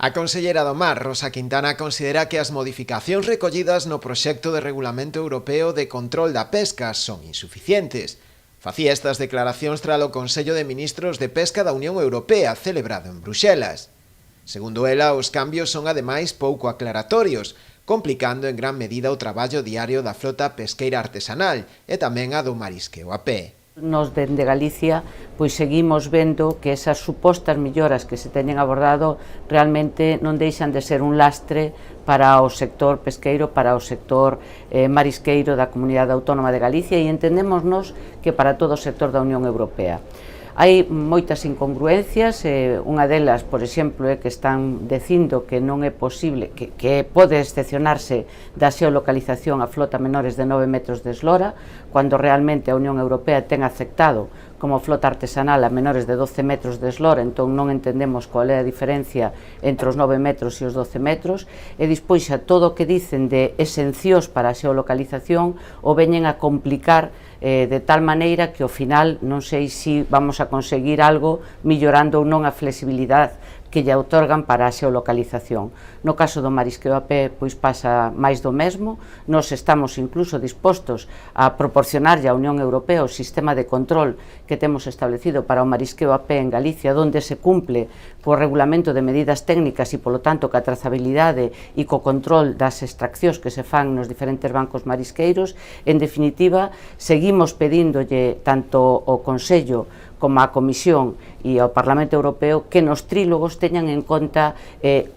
A conselleira do Mar, Rosa Quintana, considera que as modificacións recollidas no proxecto de Regulamento Europeo de Control da Pesca son insuficientes. Facía estas declaracións tras o Consello de Ministros de Pesca da Unión Europea, celebrado en Bruxelas. Segundo ela, os cambios son ademais pouco aclaratorios, complicando en gran medida o traballo diario da flota pesqueira artesanal e tamén a do marisqueo a pé. Nos dende Galicia pois seguimos vendo que esas supostas melloras que se teñen abordado realmente non deixan de ser un lastre para o sector pesqueiro, para o sector marisqueiro da Comunidade Autónoma de Galicia e entendémonos que para todo o sector da Unión Europea. Hai moitas incongruencias, unha delas, por exemplo, é que están dicindo que non é posible, que pode excepcionarse da xeolocalización a flota menores de 9 metros de eslora, cando realmente a Unión Europea ten aceptado como flota artesanal a menores de 12 metros de eslora, entón non entendemos qual é a diferencia entre os 9 metros e os 12 metros, e dispois a todo o que dicen de exencións para a xeolocalización o veñen a complicar de tal maneira que ao final non sei se vamos a conseguir algo millorando ou non a flexibilidade que lle outorgan para a xeolocalización. No caso do marisqueo a pé, pois pasa máis do mesmo. Nós estamos incluso dispostos a proporcionarlle á Unión Europea o sistema de control que temos establecido para o marisqueo a pé en Galicia, onde se cumple co regulamento de medidas técnicas e, polo tanto, ca trazabilidade e co control das extraccións que se fan nos diferentes bancos marisqueiros. En definitiva, seguimos pedíndolle tanto ao Consello como á Comisión e ao Parlamento Europeo que nos trílogos teñan en conta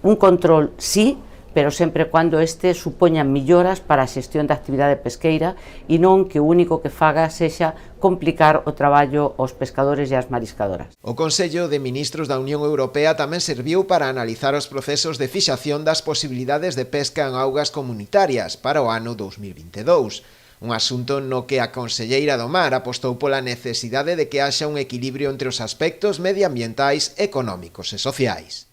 un control, sí, pero sempre cando este supoña melloras para a xestión da actividade pesqueira e non que o único que faga sexa complicar o traballo aos pescadores e ás mariscadoras. O Consello de Ministros da Unión Europea tamén serviu para analizar os procesos de fixación das posibilidades de pesca en augas comunitarias para o ano 2022. Un asunto no que a conselleira do Mar apostou pola necesidade de que haxa un equilibrio entre os aspectos medioambientais, económicos e sociais.